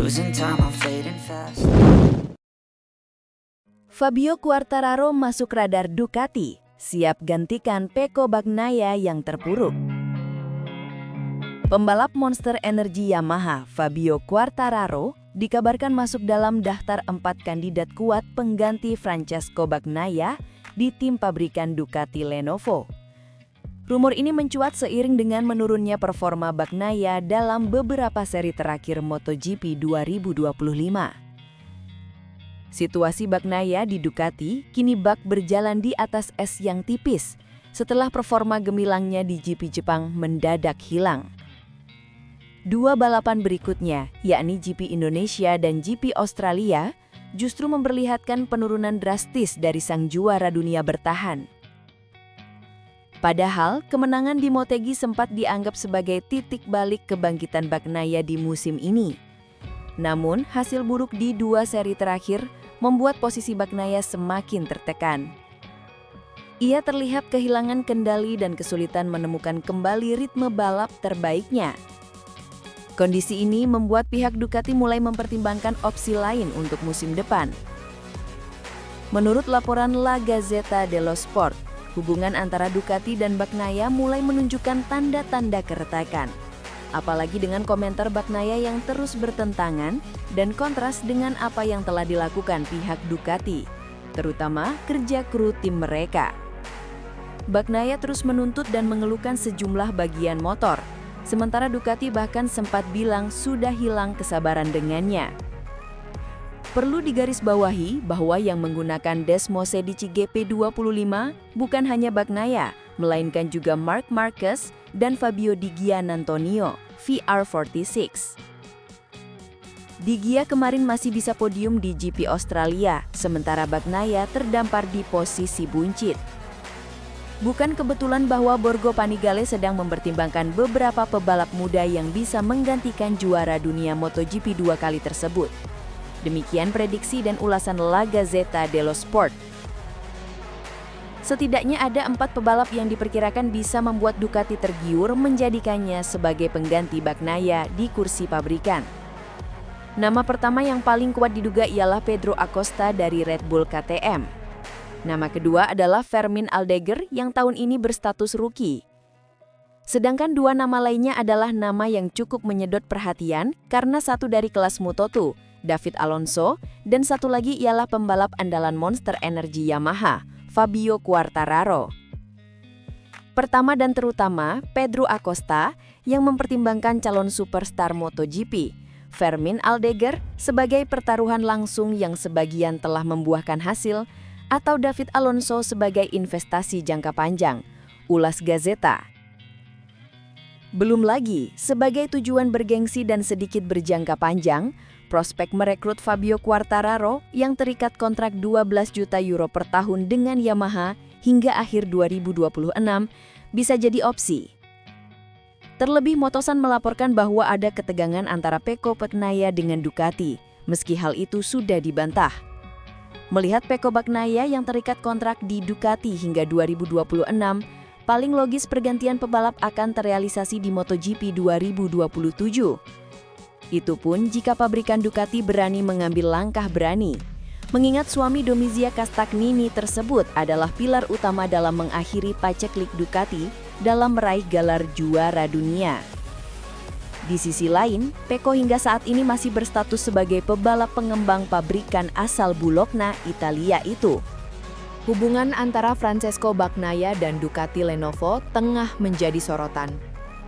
Losing time, I'm fading fast. Fabio Quartararo masuk radar Ducati, siap gantikan Pecco Bagnaia yang terpuruk. Pembalap Monster Energy Yamaha, Fabio Quartararo, dikabarkan masuk dalam daftar 4 kandidat kuat pengganti Francesco Bagnaia di tim pabrikan Ducati Lenovo. Rumor ini mencuat seiring dengan menurunnya performa Bagnaia dalam beberapa seri terakhir MotoGP 2025. Situasi Bagnaia di Ducati kini bak berjalan di atas es yang tipis setelah performa gemilangnya di GP Jepang mendadak hilang. Dua balapan berikutnya, yakni GP Indonesia dan GP Australia, justru memperlihatkan penurunan drastis dari sang juara dunia bertahan. Padahal, kemenangan di Motegi sempat dianggap sebagai titik balik kebangkitan Bagnaia di musim ini. Namun, hasil buruk di 2 seri terakhir membuat posisi Bagnaia semakin tertekan. Ia terlihat kehilangan kendali dan kesulitan menemukan kembali ritme balap terbaiknya. Kondisi ini membuat pihak Ducati mulai mempertimbangkan opsi lain untuk musim depan. Menurut laporan La Gazzetta dello Sport, hubungan antara Ducati dan Bagnaia mulai menunjukkan tanda-tanda keretakan. Apalagi dengan komentar Bagnaia yang terus bertentangan dan kontras dengan apa yang telah dilakukan pihak Ducati, terutama kerja kru tim mereka. Bagnaia terus menuntut dan mengeluhkan sejumlah bagian motor, sementara Ducati bahkan sempat bilang sudah hilang kesabaran dengannya. Perlu digarisbawahi bahwa yang menggunakan Desmosedici GP25 bukan hanya Bagnaia, melainkan juga Marc Marquez dan Fabio Di Giannantonio, VR46. Di Gia kemarin masih bisa podium di GP Australia, sementara Bagnaia terdampar di posisi buncit. Bukan kebetulan bahwa Borgo Panigale sedang mempertimbangkan beberapa pebalap muda yang bisa menggantikan juara dunia MotoGP 2 kali tersebut. Demikian prediksi dan ulasan La Gazzetta dello Sport. Setidaknya ada 4 pebalap yang diperkirakan bisa membuat Ducati tergiur menjadikannya sebagai pengganti Bagnaia di kursi pabrikan. Nama pertama yang paling kuat diduga ialah Pedro Acosta dari Red Bull KTM. Nama kedua adalah Fermin Aldeguer yang tahun ini berstatus rookie. Sedangkan 2 nama lainnya adalah nama yang cukup menyedot perhatian karena satu dari kelas Moto2, David Alonso, dan satu lagi ialah pembalap andalan Monster Energy Yamaha, Fabio Quartararo. Pertama dan terutama, Pedro Acosta yang mempertimbangkan calon superstar MotoGP, Fermin Aldeguer sebagai pertaruhan langsung yang sebagian telah membuahkan hasil, atau David Alonso sebagai investasi jangka panjang, ulas Gazzetta. Belum lagi, sebagai tujuan bergengsi dan sedikit berjangka panjang, prospek merekrut Fabio Quartararo yang terikat kontrak 12 juta euro per tahun dengan Yamaha hingga akhir 2026 bisa jadi opsi. Terlebih Motosan melaporkan bahwa ada ketegangan antara Pecco Bagnaia dengan Ducati, meski hal itu sudah dibantah. Melihat Pecco Bagnaia yang terikat kontrak di Ducati hingga 2026, paling logis pergantian pebalap akan terrealisasi di MotoGP 2027. Itu pun jika pabrikan Ducati berani mengambil langkah berani. Mengingat suami Domizia Castagnini tersebut adalah pilar utama dalam mengakhiri paceklik Ducati dalam meraih gelar juara dunia. Di sisi lain, Pecco hingga saat ini masih berstatus sebagai pebalap pengembang pabrikan asal Bologna, Italia itu. Hubungan antara Francesco Bagnaia dan Ducati Lenovo tengah menjadi sorotan.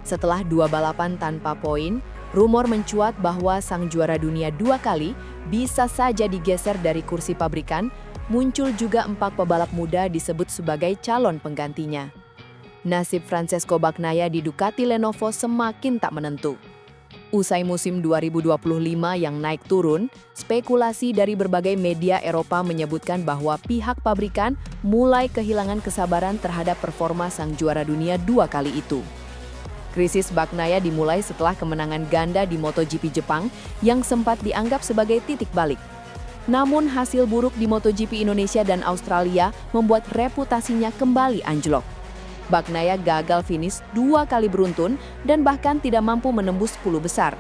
Setelah 2 balapan tanpa poin, rumor mencuat bahwa sang juara dunia 2 kali bisa saja digeser dari kursi pabrikan. Muncul juga 4 pebalap muda disebut sebagai calon penggantinya. Nasib Francesco Bagnaia di Ducati Lenovo semakin tak menentu. Usai musim 2025 yang naik turun, spekulasi dari berbagai media Eropa menyebutkan bahwa pihak pabrikan mulai kehilangan kesabaran terhadap performa sang juara dunia 2 kali itu. Krisis Bagnaia dimulai setelah kemenangan ganda di MotoGP Jepang yang sempat dianggap sebagai titik balik. Namun hasil buruk di MotoGP Indonesia dan Australia membuat reputasinya kembali anjlok. Bagnaia gagal finish 2 kali beruntun dan bahkan tidak mampu menembus 10 besar.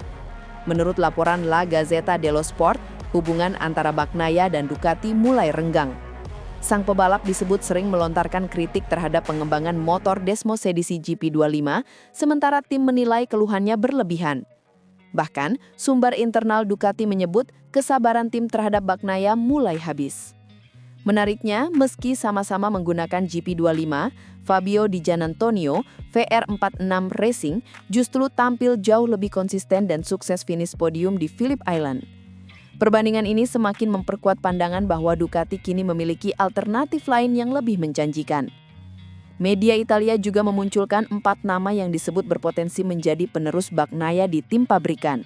Menurut laporan La Gazzetta dello Sport, hubungan antara Bagnaia dan Ducati mulai renggang. Sang pebalap disebut sering melontarkan kritik terhadap pengembangan motor Desmosedici GP25, sementara tim menilai keluhannya berlebihan. Bahkan, sumber internal Ducati menyebut kesabaran tim terhadap Bagnaia mulai habis. Menariknya, meski sama-sama menggunakan GP25, Fabio Di Giannantonio, VR46 Racing, justru tampil jauh lebih konsisten dan sukses finish podium di Phillip Island. Perbandingan ini semakin memperkuat pandangan bahwa Ducati kini memiliki alternatif lain yang lebih menjanjikan. Media Italia juga memunculkan 4 nama yang disebut berpotensi menjadi penerus Bagnaia di tim pabrikan.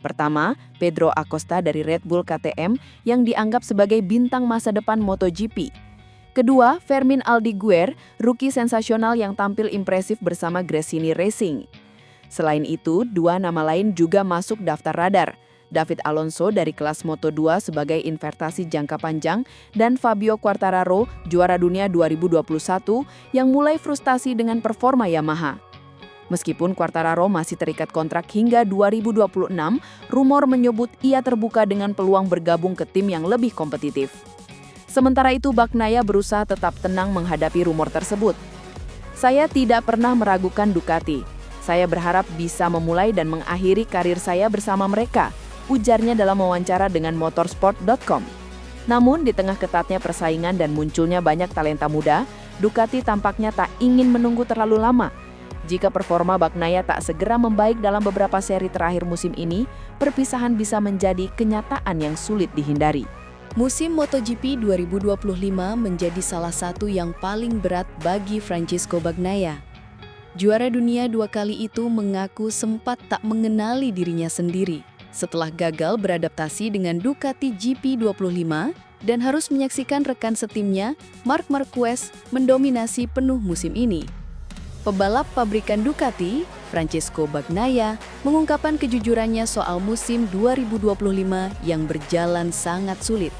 Pertama, Pedro Acosta dari Red Bull KTM yang dianggap sebagai bintang masa depan MotoGP. Kedua, Fermin Aldiguer, rookie sensasional yang tampil impresif bersama Gresini Racing. Selain itu, 2 nama lain juga masuk daftar radar. David Alonso dari kelas Moto2 sebagai investasi jangka panjang, dan Fabio Quartararo, juara dunia 2021, yang mulai frustasi dengan performa Yamaha. Meskipun Quartararo masih terikat kontrak hingga 2026, rumor menyebut ia terbuka dengan peluang bergabung ke tim yang lebih kompetitif. Sementara itu, Bagnaia berusaha tetap tenang menghadapi rumor tersebut. Saya tidak pernah meragukan Ducati. Saya berharap bisa memulai dan mengakhiri karir saya bersama mereka, ujarnya dalam wawancara dengan motorsport.com. Namun, di tengah ketatnya persaingan dan munculnya banyak talenta muda, Ducati tampaknya tak ingin menunggu terlalu lama. Jika performa Bagnaia tak segera membaik dalam beberapa seri terakhir musim ini, perpisahan bisa menjadi kenyataan yang sulit dihindari. Musim MotoGP 2025 menjadi salah satu yang paling berat bagi Francesco Bagnaia. Juara dunia 2 kali itu mengaku sempat tak mengenali dirinya sendiri setelah gagal beradaptasi dengan Ducati GP25 dan harus menyaksikan rekan setimnya, Marc Marquez, mendominasi penuh musim ini. Pebalap pabrikan Ducati, Francesco Bagnaia, mengungkapkan kejujurannya soal musim 2025 yang berjalan sangat sulit.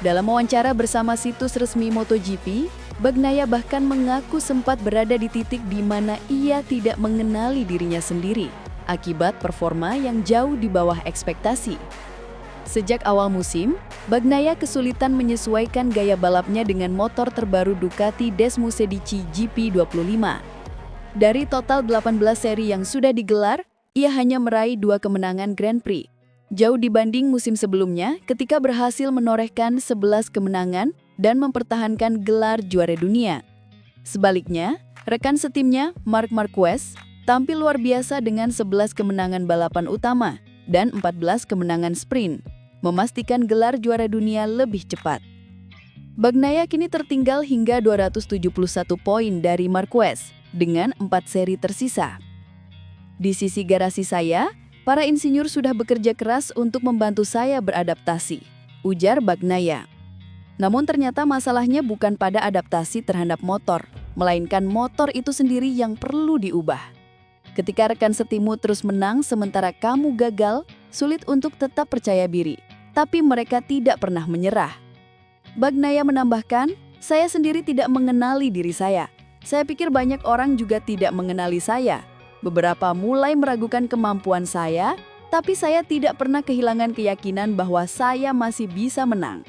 Dalam wawancara bersama situs resmi MotoGP, Bagnaia bahkan mengaku sempat berada di titik di mana ia tidak mengenali dirinya sendiri akibat performa yang jauh di bawah ekspektasi. Sejak awal musim, Bagnaia kesulitan menyesuaikan gaya balapnya dengan motor terbaru Ducati Desmosedici GP25. Dari total 18 seri yang sudah digelar, ia hanya meraih 2 kemenangan Grand Prix. Jauh dibanding musim sebelumnya ketika berhasil menorehkan 11 kemenangan dan mempertahankan gelar juara dunia. Sebaliknya, rekan setimnya, Marc Marquez, tampil luar biasa dengan 11 kemenangan balapan utama dan 14 kemenangan sprint, memastikan gelar juara dunia lebih cepat. Bagnaia kini tertinggal hingga 271 poin dari Marquez dengan 4 seri tersisa. Di sisi garasi saya, para insinyur sudah bekerja keras untuk membantu saya beradaptasi, ujar Bagnaia. Namun ternyata masalahnya bukan pada adaptasi terhadap motor, melainkan motor itu sendiri yang perlu diubah. Ketika rekan setimu terus menang sementara kamu gagal, sulit untuk tetap percaya diri, tapi mereka tidak pernah menyerah. Bagnaia menambahkan, saya sendiri tidak mengenali diri saya. Saya pikir banyak orang juga tidak mengenali saya. Beberapa mulai meragukan kemampuan saya, tapi saya tidak pernah kehilangan keyakinan bahwa saya masih bisa menang.